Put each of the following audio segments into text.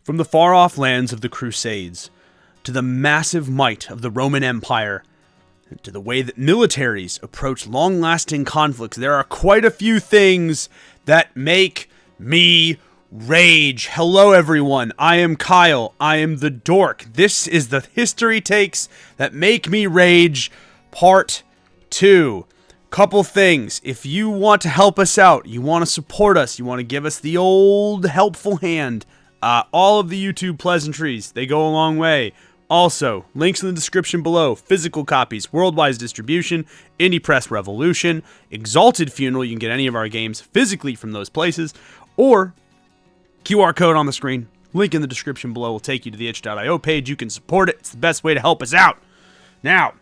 From the far-off lands of the Crusades, to the massive might of the Roman Empire, to the way that militaries approach long-lasting conflicts, there are quite a few things that make me rage. Hello everyone, I am Kyle, I am the Dork. This is the History Takes That Make Me Rage, Part 2. Couple things. If you want to help us out, you want to support us, you want to give us the old helpful hand, all of the YouTube pleasantries, they go a long way. Also, links in the description below, physical copies, worldwide distribution, Indie Press Revolution, Exalted Funeral, you can get any of our games physically from those places, or QR code on the screen, link in the description below will take you to the itch.io page, you can support it, it's the best way to help us out. Now,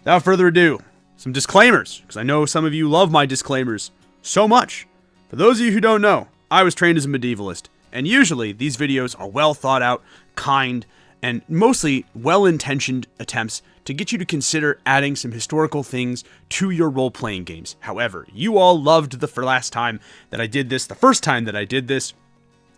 without further ado, some disclaimers, because I know some of you love my disclaimers so much. For those of you who don't know, I was trained as a medievalist, and usually these videos are well thought out, kind, and mostly well-intentioned attempts to get you to consider adding some historical things to your role-playing games. However, you all loved the first time that I did this,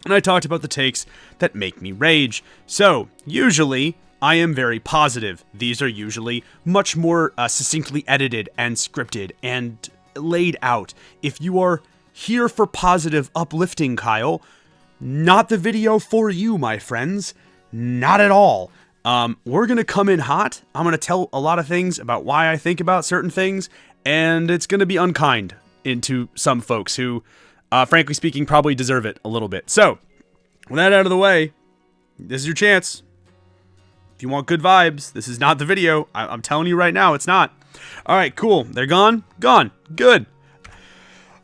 and I talked about the takes that make me rage. So, usually, I am very positive. These are usually much more succinctly edited and scripted and laid out. If you are here for positive uplifting, Kyle, not the video for you, my friends. Not at all. We're going to come in hot. I'm going to tell a lot of things about why I think about certain things, and it's going to be unkind into some folks who, frankly speaking, probably deserve it a little bit. So, with that out of the way, this is your chance. If you want good vibes, this is not the video. I'm telling you right now, it's not. All right, cool. They're gone? Gone. Good.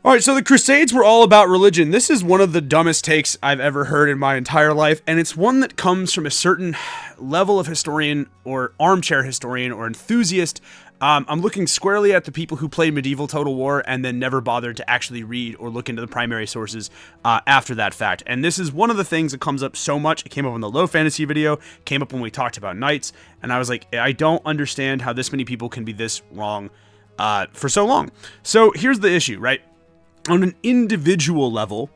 All right, so the Crusades were all about religion. This is one of the dumbest takes I've ever heard in my entire life, and it's one that comes from a certain level of historian or armchair historian or enthusiast. I'm looking squarely at the people who played medieval Total War and then never bothered to actually read or look into the primary sources after that fact. And this is one of the things that comes up so much. It came up in the low fantasy video, came up when we talked about knights, and I was like, I don't understand how this many people can be this wrong for so long. So here's the issue, right? On an individual level,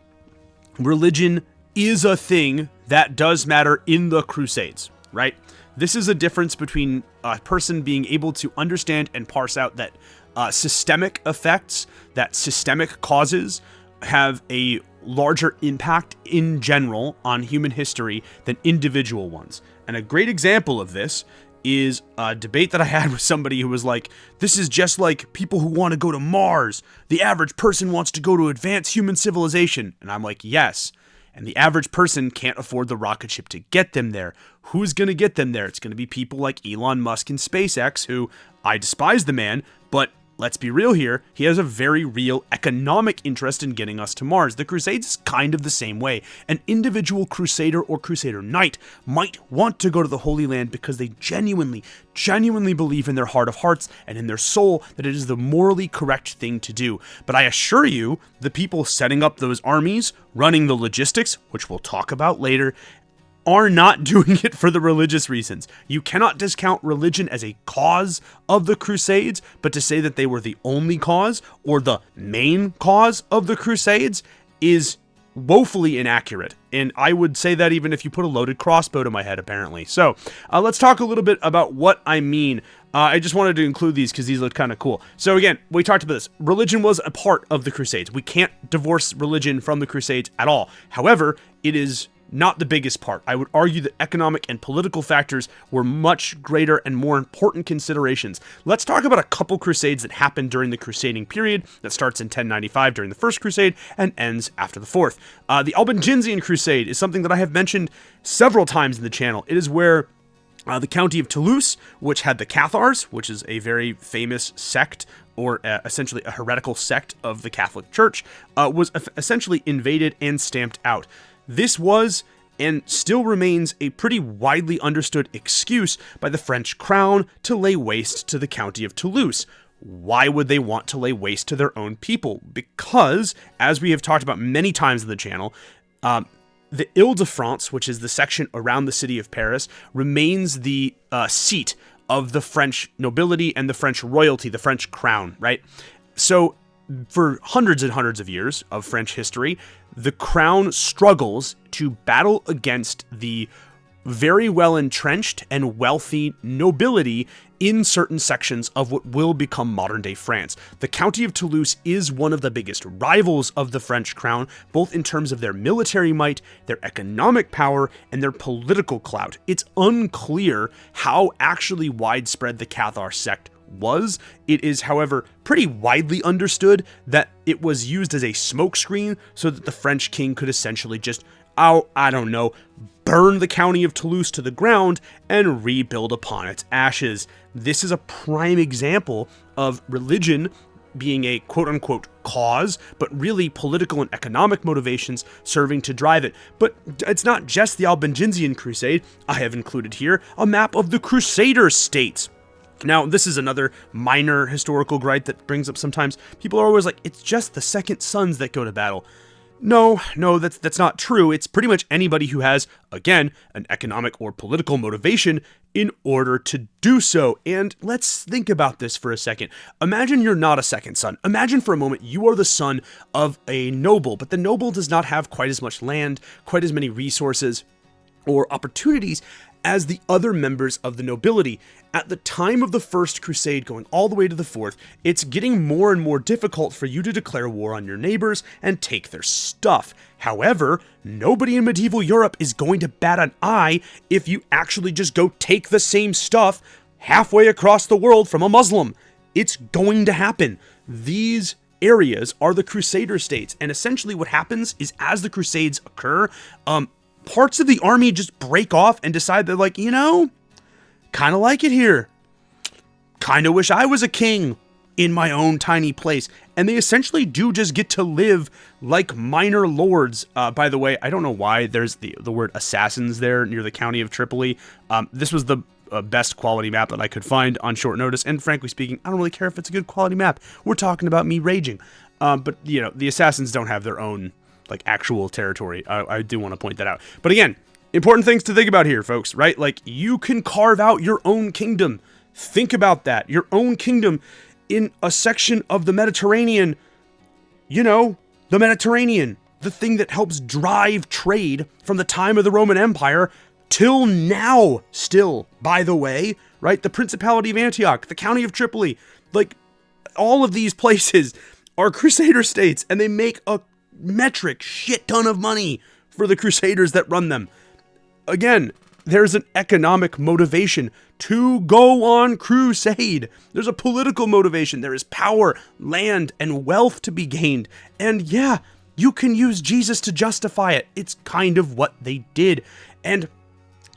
religion is a thing that does matter in the Crusades, right? This is a difference between a person being able to understand and parse out that systemic effects, that systemic causes have a larger impact in general on human history than individual ones. And a great example of this is a debate that I had with somebody who was like, this is just like people who want to go to Mars. The average person wants to go to advanced human civilization. And I'm like, yes. And the average person can't afford the rocket ship to get them there. Who's going to get them there? It's going to be people like Elon Musk and SpaceX, who I despise the man, but let's be real here, he has a very real economic interest in getting us to Mars. The Crusades is kind of the same way. An individual crusader or crusader knight might want to go to the Holy Land because they genuinely believe in their heart of hearts and in their soul that it is the morally correct thing to do. But I assure you, the people setting up those armies, running the logistics, which we'll talk about later, are not doing it for the religious reasons. You cannot discount religion as a cause of the Crusades, but to say that they were the only cause or the main cause of the Crusades is woefully inaccurate. And I would say that even if you put a loaded crossbow to my head, apparently. So let's talk a little bit about what I mean. I just wanted to include these because these look kind of cool. So again, we talked about this. Religion was a part of the Crusades. We can't divorce religion from the Crusades at all. However, it is not the biggest part. I would argue that economic and political factors were much greater and more important considerations. Let's talk about a couple crusades that happened during the crusading period that starts in 1095 during the First Crusade and ends after the Fourth. The Albigensian Crusade is something that I have mentioned several times in the channel. It is where the county of Toulouse, which had the Cathars, which is a very famous sect, or essentially a heretical sect of the Catholic Church, was essentially invaded and stamped out. This was, and still remains, a pretty widely understood excuse by the French crown to lay waste to the county of Toulouse. Why would they want to lay waste to their own people? Because, as we have talked about many times in the channel, the Ile-de-France, which is the section around the city of Paris, remains the seat of the French nobility and the French royalty, the French crown, right? So for hundreds and hundreds of years of French history, the crown struggles to battle against the very well entrenched and wealthy nobility in certain sections of what will become modern-day France. The County of Toulouse is one of the biggest rivals of the French crown, both in terms of their military might, their economic power, and their political clout. It's unclear how actually widespread the Cathar sect was. It is, however, pretty widely understood that it was used as a smokescreen so that the French king could essentially just, burn the County of Toulouse to the ground and rebuild upon its ashes. This is a prime example of religion being a quote-unquote cause, but really political and economic motivations serving to drive it. But it's not just the Albigensian Crusade. I have included here a map of the Crusader states. Now, this is another minor historical gripe that brings up sometimes. People are always like, it's just the second sons that go to battle. No, that's not true. It's pretty much anybody who has, again, an economic or political motivation in order to do so. And let's think about this for a second. Imagine you're not a second son. Imagine for a moment you are the son of a noble, but the noble does not have quite as much land, quite as many resources or opportunities as the other members of the nobility. At the time of the First Crusade going all the way to the Fourth, it's getting more and more difficult for you to declare war on your neighbors and take their stuff. However, nobody in medieval Europe is going to bat an eye if you actually just go take the same stuff halfway across the world from a Muslim. It's going to happen. These areas are the Crusader states, and essentially what happens is as the Crusades occur, parts of the army just break off and decide they're like, kind of like it here. Kind of wish I was a king in my own tiny place. And they essentially do just get to live like minor lords. By the way, I don't know why there's the word assassins there near the county of Tripoli. This was the best quality map that I could find on short notice. And frankly speaking, I don't really care if it's a good quality map. We're talking about me raging. But, the assassins don't have their own actual territory. I do want to point that out. But again, important things to think about here, folks, right? You can carve out your own kingdom. Think about that. Your own kingdom in a section of the Mediterranean. The Mediterranean, the thing that helps drive trade from the time of the Roman Empire till now still, by the way, right? The Principality of Antioch, the County of Tripoli, all of these places are Crusader states, and they make a metric shit ton of money for the Crusaders that run them. Again, there's an economic motivation to go on crusade. There's a political motivation. There is power, land, and wealth to be gained. And yeah, you can use Jesus to justify it. It's kind of what they did. And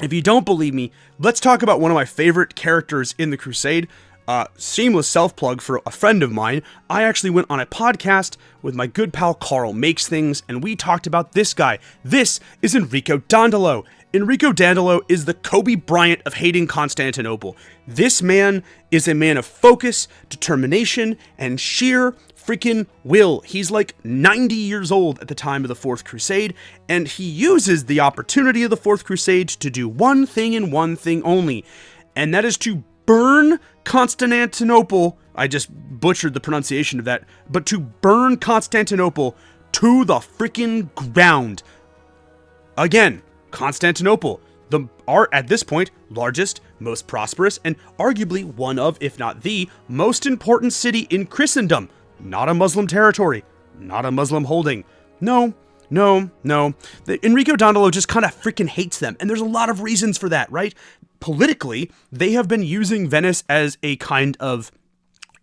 if you don't believe me, let's talk about one of my favorite characters in the Crusade. Shameless self-plug for a friend of mine. I actually went on a podcast with my good pal Carl Makes Things, and we talked about this guy. This is Enrico Dandolo. Enrico Dandolo is the Kobe Bryant of hating Constantinople. This man is a man of focus, determination, and sheer freaking will. He's 90 years old at the time of the Fourth Crusade, and he uses the opportunity of the Fourth Crusade to do one thing and one thing only, and that is to burn Constantinople. I just butchered the pronunciation of that, but to burn Constantinople to the freaking ground. Again, Constantinople, at this point, largest, most prosperous, and arguably one of, if not the, most important city in Christendom. Not a Muslim territory, not a Muslim holding. No. Enrico Dandolo just kind of freaking hates them, and there's a lot of reasons for that, right? Politically, they have been using Venice as a kind of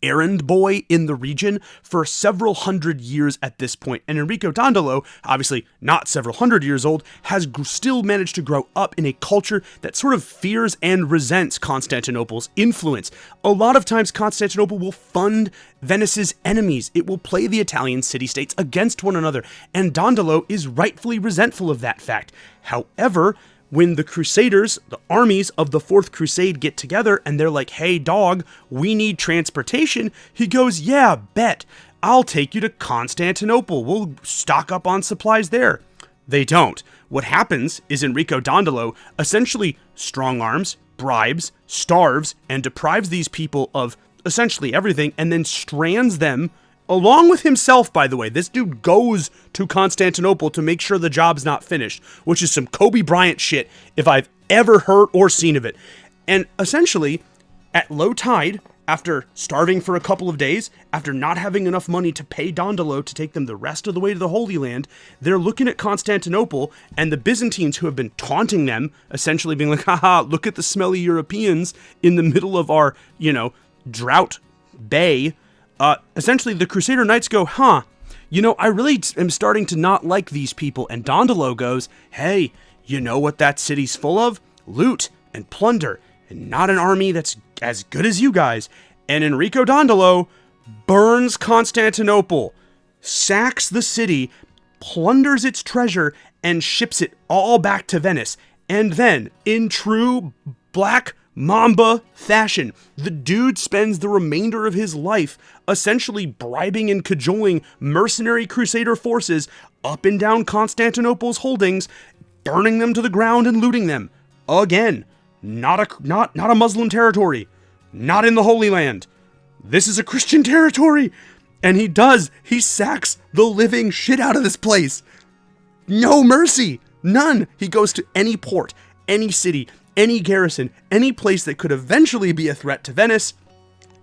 errand boy in the region for several hundred years at this point. And Enrico Dandolo, obviously not several hundred years old, has still managed to grow up in a culture that sort of fears and resents Constantinople's influence. A lot of times Constantinople will fund Venice's enemies. It will play the Italian city-states against one another, and Dandolo is rightfully resentful of that fact. However, when the Crusaders, the armies of the Fourth Crusade, get together and they're like, hey dog, we need transportation, he goes, yeah, bet, I'll take you to Constantinople, we'll stock up on supplies there. They don't. What happens is Enrico Dandolo essentially strong arms, bribes, starves, and deprives these people of essentially everything, and then strands them along with himself, by the way. This dude goes to Constantinople to make sure the job's not finished, which is some Kobe Bryant shit if I've ever heard or seen of it. And essentially, at low tide, after starving for a couple of days, after not having enough money to pay Dandolo to take them the rest of the way to the Holy Land, they're looking at Constantinople, and the Byzantines, who have been taunting them, essentially being like, haha, look at the smelly Europeans in the middle of our, drought bay. Essentially, the Crusader Knights go, I really am starting to not like these people. And Dandolo goes, hey, you know what that city's full of? Loot and plunder, and not an army that's as good as you guys. And Enrico Dandolo burns Constantinople, sacks the city, plunders its treasure, and ships it all back to Venice. And then, in true Black Mamba fashion, the dude spends the remainder of his life essentially bribing and cajoling mercenary Crusader forces up and down Constantinople's holdings, burning them to the ground and looting them. Again, not a Muslim territory, not in the Holy Land. This is a Christian territory, and he sacks the living shit out of this place. No mercy, none. He goes to any port, any city, any garrison, any place that could eventually be a threat to Venice,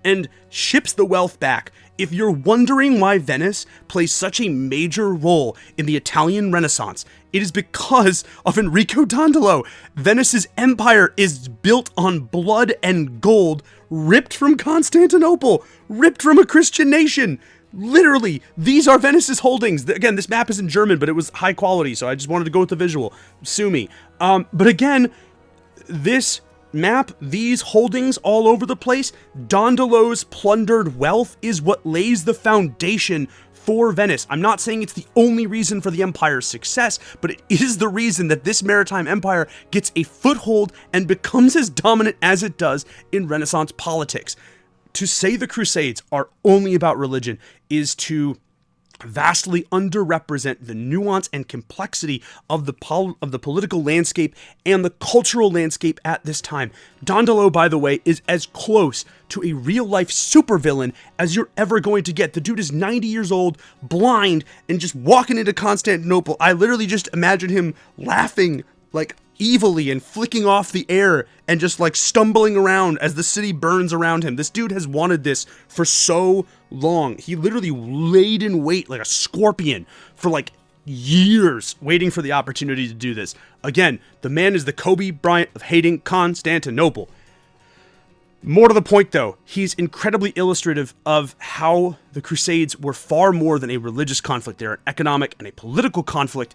and ships the wealth back. If you're wondering why Venice plays such a major role in the Italian Renaissance, it is because of Enrico Dandolo. Venice's empire is built on blood and gold, ripped from Constantinople, ripped from a Christian nation. Literally, these are Venice's holdings. Again, this map is in German, but it was high quality, so I just wanted to go with the visual. Sue me. But again, this map, these holdings all over the place, Dandolo's plundered wealth is what lays the foundation for Venice. I'm not saying it's the only reason for the empire's success, but it is the reason that this maritime empire gets a foothold and becomes as dominant as it does in Renaissance politics. To say the Crusades are only about religion is to vastly underrepresent the nuance and complexity of the political landscape and the cultural landscape at this time. Dandolo, by the way, is as close to a real-life supervillain as you're ever going to get. The dude is 90 years old, blind, and just walking into Constantinople. I literally just imagine him laughing, like, evilly and flicking off the air and just like stumbling around as the city burns around him. This dude has wanted this for so long. He literally laid in wait like a scorpion for like years, waiting for the opportunity to do this. Again, the man is the Kobe Bryant of hating Constantinople. More to the point though, he's incredibly illustrative of how the Crusades were far more than a religious conflict. They're an economic and a political conflict,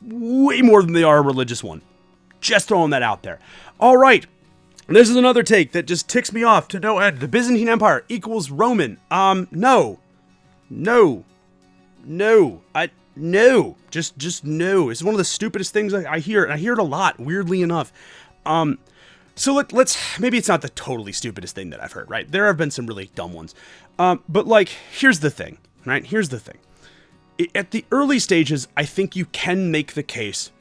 way more than they are a religious one. Just throwing that out there. All right, this is another take that just ticks me off to no end. The Byzantine Empire equals Roman. No. Just no. It's one of the stupidest things I hear, and I hear it a lot, weirdly enough. So let's, maybe it's not the totally stupidest thing that I've heard, right? There have been some really dumb ones. But like, here's the thing, right? Here's the thing. At the early stages, I think you can make the case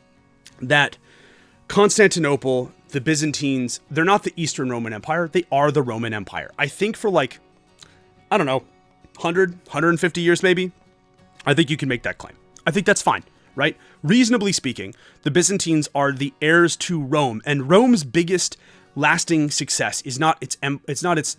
that Constantinople, the Byzantines, they're not the Eastern Roman Empire, they are the Roman Empire. I think for like, I don't know, 100, 150 years maybe, I think you can make that claim. I think that's fine, right? Reasonably speaking, the Byzantines are the heirs to Rome, and Rome's biggest lasting success is not its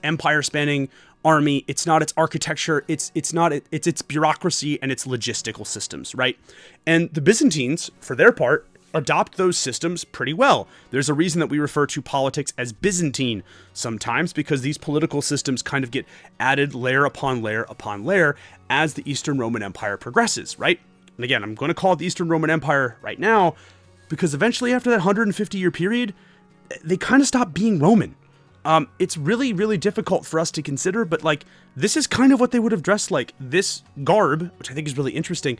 empire-spanning army, it's not its architecture, it's its bureaucracy and its logistical systems, right? And the Byzantines, for their part, adopt those systems pretty well. There's a reason that we refer to politics as Byzantine sometimes, because these political systems kind of get added layer upon layer upon layer as the Eastern Roman Empire progresses, right? And again, I'm going to call it the Eastern Roman Empire right now, because eventually after that 150-year period, they kind of stop being Roman. It's really, really difficult for us to consider, but like, this is kind of what they would have dressed like. This garb, which I think is really interesting,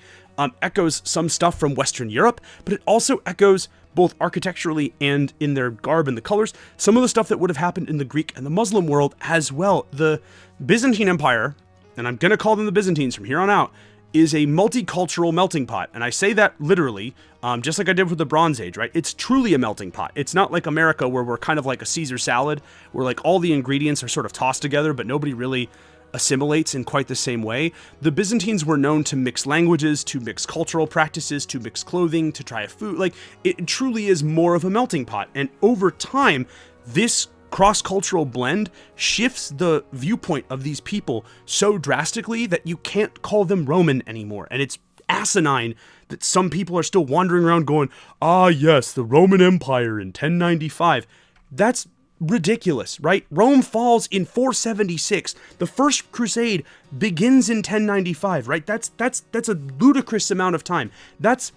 echoes some stuff from Western Europe, but it also echoes both architecturally and in their garb and the colors, some of the stuff that would have happened in the Greek and the Muslim world as well. The Byzantine Empire, and I'm going to call them the Byzantines from here on out, is a multicultural melting pot. And I say that literally, just like I did with the Bronze Age, right? It's truly a melting pot. It's not like America where we're kind of like a Caesar salad, where like all the ingredients are sort of tossed together, but nobody really assimilates in quite the same way. The Byzantines were known to mix languages, to mix cultural practices, to mix clothing, to try food. Like, it truly is more of a melting pot. And over time, this cross-cultural blend shifts the viewpoint of these people so drastically that you can't call them Roman anymore. And it's asinine that some people are still wandering around going, ah yes, the Roman Empire in 1095. That's ridiculous, right? Rome falls in 476. The First Crusade begins in 1095, right? That's a ludicrous amount of time. That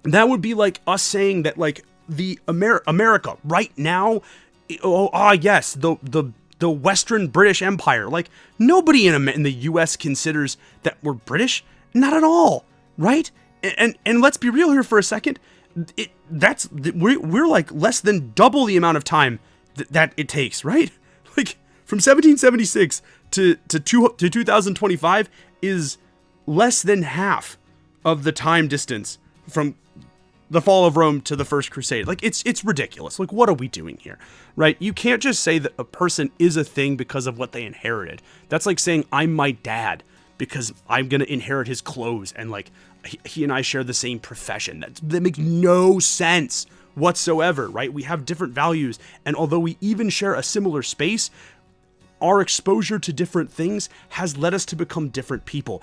would be like us saying that, like, the America right now, yes, the Western British Empire. Like, nobody in the US considers that we're British. Not at all, right? And let's be real here for a second. We're like less than double the amount of time that it takes, right? Like, from 1776 to 2025 is less than half of the time distance from the fall of Rome to the First Crusade. Like, it's ridiculous. Like, what are we doing here, right? You can't just say that a person is a thing because of what they inherited. That's like saying I'm my dad because I'm going to inherit his clothes and, like, he and I share the same profession. That makes no sense whatsoever, right? We have different values, and although we even share a similar space, our exposure to different things has led us to become different people.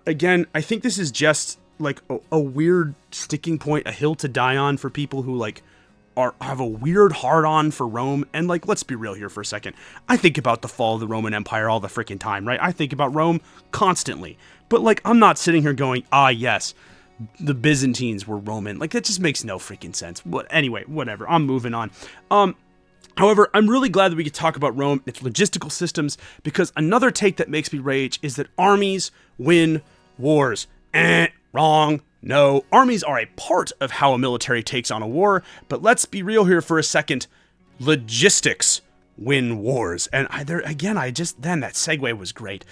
Again, I think this is just like a weird sticking point, a hill to die on for people who, like, have a weird hard-on for Rome. And, like, let's be real here for a second. I think about the fall of the Roman Empire all the freaking time, right? I think about Rome constantly. But, like, I'm not sitting here going, ah, yes, the Byzantines were Roman. Like, that just makes no freaking sense. But anyway, whatever. I'm moving on. However, I'm really glad that we could talk about Rome, its logistical systems, because another take that makes me rage is that armies win wars. Wrong. No, armies are a part of how a military takes on a war, but let's be real here for a second. Logistics win wars. And that segue was great.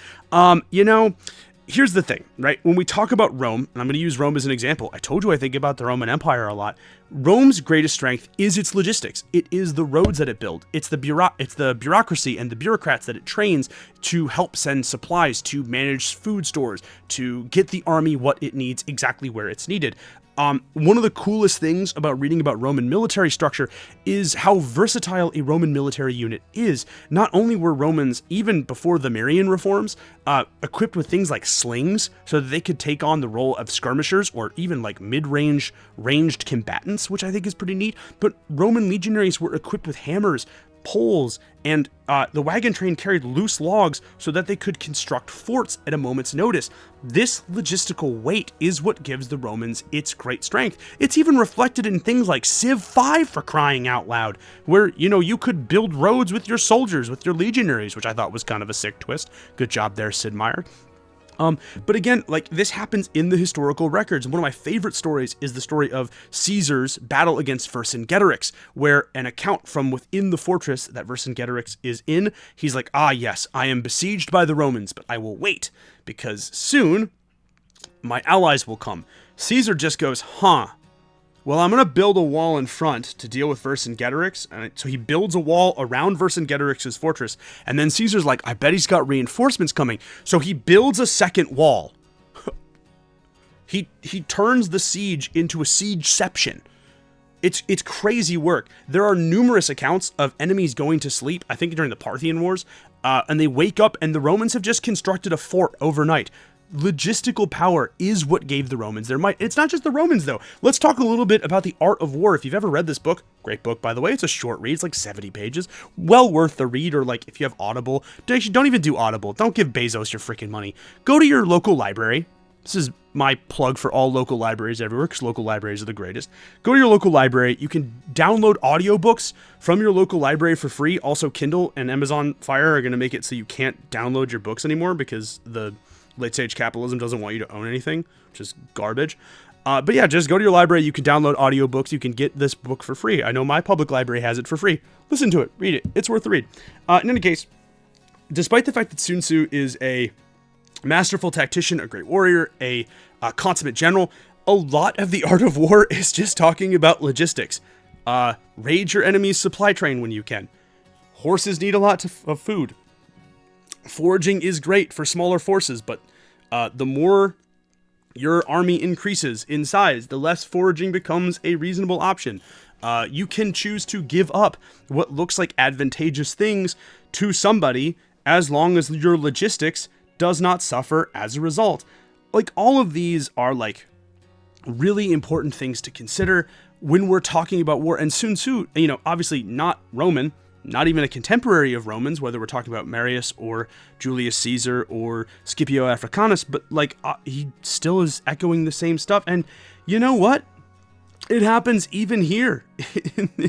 Here's the thing, right? When we talk about Rome, and I'm going to use Rome as an example, I told you I think about the Roman Empire a lot. Rome's greatest strength is its logistics. It is the roads that it builds. It's the bureaucracy and the bureaucrats that it trains to help send supplies, to manage food stores, to get the army what it needs exactly where it's needed. One of the coolest things about reading about Roman military structure is how versatile a Roman military unit is. Not only were Romans, even before the Marian reforms, equipped with things like slings so that they could take on the role of skirmishers or even like mid-range ranged combatants, which I think is pretty neat, but Roman legionaries were equipped with hammers, poles, and the wagon train carried loose logs so that they could construct forts at a moment's notice. This logistical weight is what gives the Romans its great strength. It's even reflected in things like Civ 5, for crying out loud, where, you could build roads with your soldiers, with your legionaries, which I thought was kind of a sick twist. Good job there, Sid Meier. But again, like, this happens in the historical records. One of my favorite stories is the story of Caesar's battle against Vercingetorix, where an account from within the fortress that Vercingetorix is in, he's like, ah, yes, I am besieged by the Romans, but I will wait, because soon my allies will come. Caesar just goes, well, I'm going to build a wall in front to deal with Vercingetorix. And so he builds a wall around Vercingetorix's fortress. And then Caesar's like, I bet he's got reinforcements coming. So he builds a second wall. He turns the siege into a siegeception. It's crazy work. There are numerous accounts of enemies going to sleep, I think during the Parthian Wars, and they wake up and the Romans have just constructed a fort overnight. Logistical power is what gave the Romans their might. It's not just the Romans, though. Let's talk a little bit about The Art of War. If you've ever read this book, great book, by the way. It's a short read. It's like 70 pages. Well worth the read, or like if you have Audible. Actually, don't even do Audible. Don't give Bezos your freaking money. Go to your local library. This is my plug for all local libraries everywhere, because local libraries are the greatest. Go to your local library. You can download audiobooks from your local library for free. Also, Kindle and Amazon Fire are going to make it so you can't download your books anymore, because the late stage capitalism doesn't want you to own anything, which is garbage. But yeah, just go to your library. You can download audiobooks. You can get this book for free. I know my public library has it for free. Listen to it. Read it. It's worth the read. In any case, despite the fact that Sun Tzu is a masterful tactician, a great warrior, a consummate general, a lot of The Art of War is just talking about logistics. Raid your enemy's supply train when you can. Horses need a lot of food. foraging is great for smaller forces, but the more your army increases in size, the less foraging becomes a reasonable option. You can choose to give up what looks like advantageous things to somebody as long as your logistics does not suffer as a result. Like, all of these are like really important things to consider when we're talking about war. And Sun Tzu, obviously not Roman, not even a contemporary of Romans, whether we're talking about Marius or Julius Caesar or Scipio Africanus, but like he still is echoing the same stuff. And you know what? It happens even here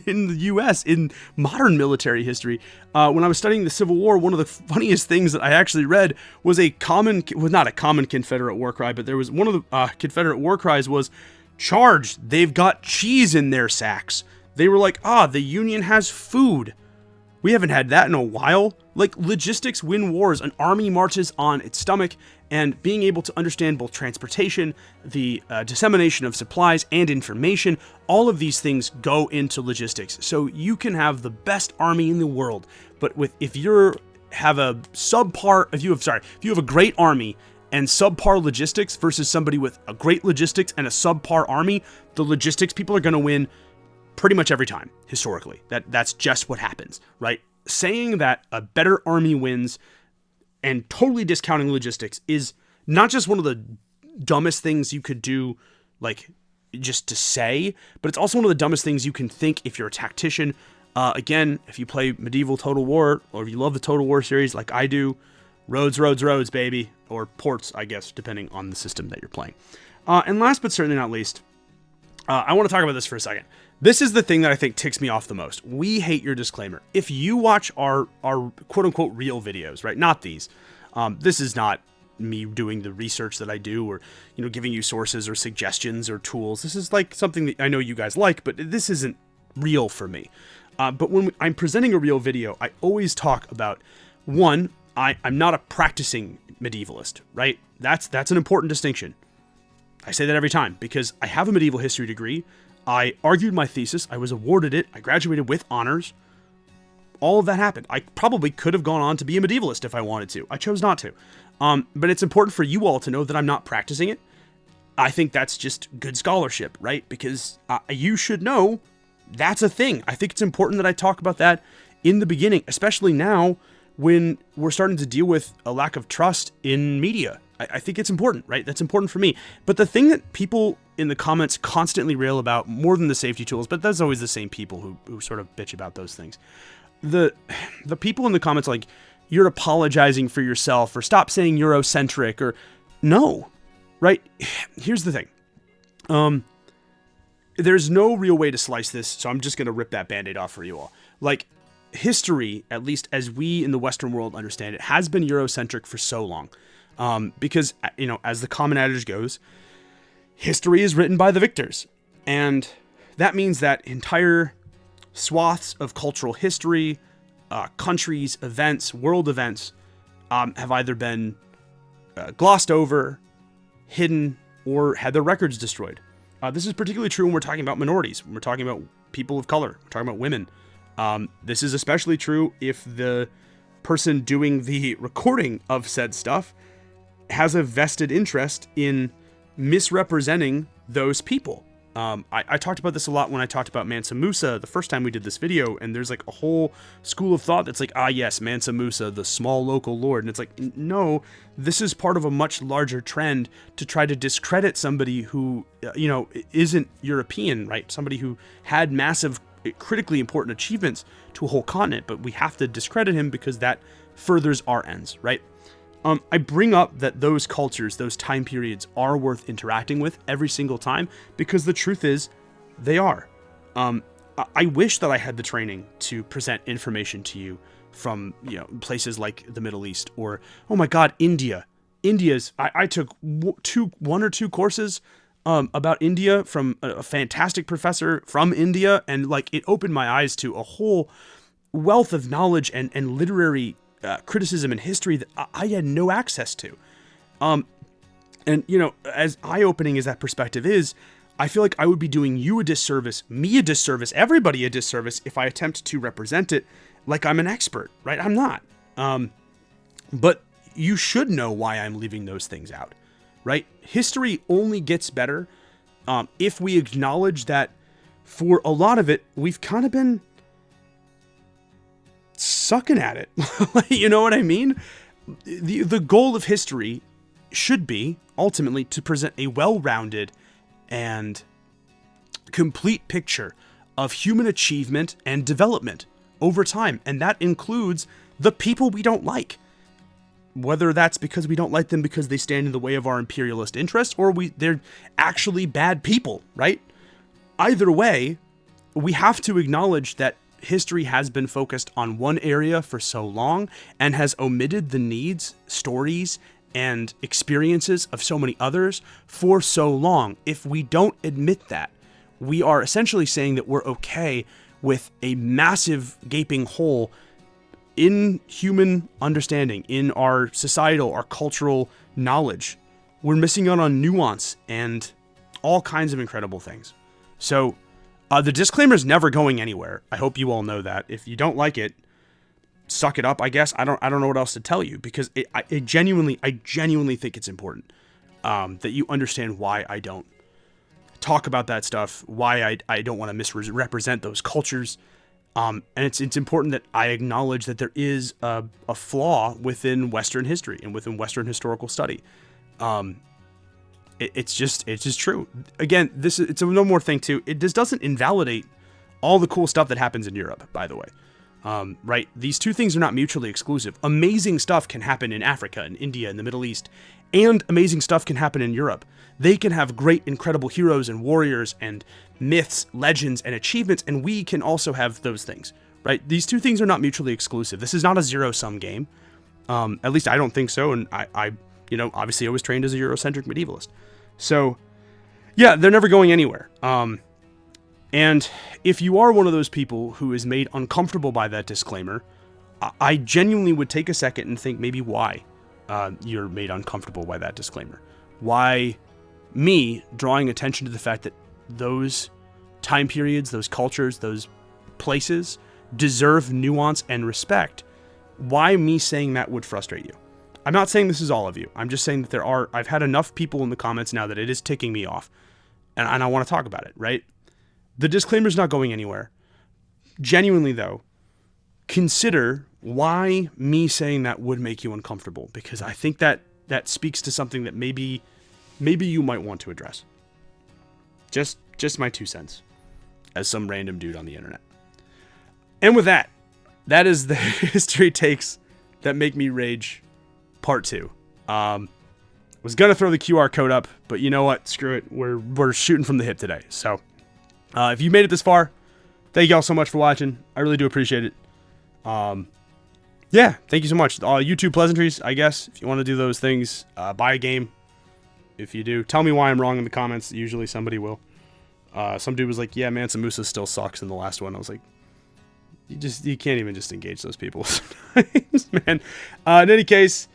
in the U.S. in modern military history. When I was studying the Civil War, one of the funniest things that I actually read was not a common Confederate war cry, but there was one of the Confederate war cries was, "Charge! They've got cheese in their sacks." They were like, the Union has food. We haven't had that in a while. Like, logistics win wars. An army marches on its stomach, and being able to understand both transportation, the dissemination of supplies, and information, all of these things go into logistics. So you can have the best army in the world, but if you have a great army and subpar logistics versus somebody with a great logistics and a subpar army, the logistics people are going to win pretty much every time, historically. That's just what happens, right? Saying that a better army wins and totally discounting logistics is not just one of the dumbest things you could do, like, just to say, but it's also one of the dumbest things you can think if you're a tactician. Again, if you play medieval Total War, or if you love the Total War series like I do, roads, baby, or ports, I guess, depending on the system that you're playing. And last but certainly not least, I want to talk about this for a second. This is the thing that I think ticks me off the most. We hate your disclaimer. If you watch our quote-unquote real videos, right? Not these. This is not me doing the research that I do, or giving you sources or suggestions or tools. This is like something that I know you guys like, but this isn't real for me. But when I'm presenting a real video, I always talk about, one, I'm not a practicing medievalist, right? That's an important distinction. I say that every time because I have a medieval history degree. I argued my thesis. I was awarded it. I graduated with honors. All of that happened. I probably could have gone on to be a medievalist if I wanted to. I chose not to. But it's important for you all to know that I'm not practicing it. I think that's just good scholarship, right? Because you should know that's a thing. I think it's important that I talk about that in the beginning, especially now when we're starting to deal with a lack of trust in media. I think it's important, right? That's important for me. But the thing that people in the comments constantly rail about, more than the safety tools, but that's always the same people who sort of bitch about those things. The people in the comments like, you're apologizing for yourself, or stop saying Eurocentric, or no, right? Here's the thing. There's no real way to slice this, so I'm just going to rip that Band-Aid off for you all. Like, history, at least as we in the Western world understand it, has been Eurocentric for so long. Because, as the common adage goes, history is written by the victors. And that means that entire swaths of cultural history, countries, events, world events, have either been glossed over, hidden, or had their records destroyed. This is particularly true when we're talking about minorities, when we're talking about people of color, we're talking about women. This is especially true if the person doing the recording of said stuff has a vested interest in misrepresenting those people. I talked about this a lot when I talked about Mansa Musa the first time we did this video, and there's like a whole school of thought that's like, yes, Mansa Musa, the small local lord. And it's like, no, this is part of a much larger trend to try to discredit somebody who, isn't European, right? Somebody who had massive, critically important achievements to a whole continent, but we have to discredit him because that furthers our ends, right? I bring up that those cultures, those time periods are worth interacting with every single time because the truth is they are. I wish that I had the training to present information to you from, places like the Middle East or, oh my God, India. I took one or two courses about India from a fantastic professor from India, and like it opened my eyes to a whole wealth of knowledge and literary criticism and history that I had no access to. And as eye-opening as that perspective is, I feel like I would be doing you a disservice, me a disservice, everybody a disservice if I attempt to represent it like I'm an expert, right? I'm not. But you should know why I'm leaving those things out, right? History only gets better if we acknowledge that for a lot of it, we've kind of been sucking at it. You know what I mean? The goal of history should be, ultimately, to present a well-rounded and complete picture of human achievement and development over time. And that includes the people we don't like. Whether that's because we don't like them because they stand in the way of our imperialist interests, or they're actually bad people, right? Either way, we have to acknowledge that history has been focused on one area for so long and has omitted the needs, stories, and experiences of so many others for so long. If we don't admit that, we are essentially saying that we're okay with a massive gaping hole in human understanding, in our societal, our cultural knowledge. We're missing out on nuance and all kinds of incredible things. So the disclaimer is never going anywhere. I hope you all know that. If you don't like it, suck it up, I guess. I don't know what else to tell you, because I genuinely think it's important that you understand why I don't talk about that stuff, why I don't want to misrepresent those cultures. And it's important that I acknowledge that there is a flaw within Western history and within Western historical study. It's just true. Again, it's a no more thing too. This doesn't invalidate all the cool stuff that happens in Europe, by the way. Right? These two things are not mutually exclusive. Amazing stuff can happen in Africa and India and the Middle East, and amazing stuff can happen in Europe. They can have great, incredible heroes and warriors and myths, legends, and achievements, and we can also have those things, right? These two things are not mutually exclusive. This is not a zero-sum game. At least I don't think so, and I obviously I was trained as a Eurocentric medievalist. So, yeah, they're never going anywhere. And if you are one of those people who is made uncomfortable by that disclaimer, I genuinely would take a second and think maybe why you're made uncomfortable by that disclaimer. Why me drawing attention to the fact that those time periods, those cultures, those places deserve nuance and respect. Why me saying that would frustrate you? I'm not saying this is all of you. I'm just saying that I've had enough people in the comments now that it is ticking me off. And I want to talk about it, right? The disclaimer's not going anywhere. Genuinely, though, consider why me saying that would make you uncomfortable, because I think that speaks to something that maybe you might want to address. Just my 2 cents as some random dude on the internet. And with that is the history takes that make me rage part 2. Was gonna throw the QR code up, but you know what? Screw it. We're shooting from the hip today. So if you made it this far, thank you all so much for watching. I really do appreciate it. Yeah, thank you so much. YouTube pleasantries, I guess. If you want to do those things, buy a game. If you do, tell me why I'm wrong in the comments. Usually somebody will. Some dude was like, yeah, Mansa Musa still sucks in the last one. I was like, you can't even just engage those people sometimes, man. In any case,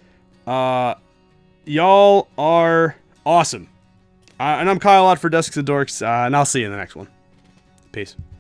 y'all are awesome. And I'm Kyle out for Desks and Dorks, and I'll see you in the next one. Peace.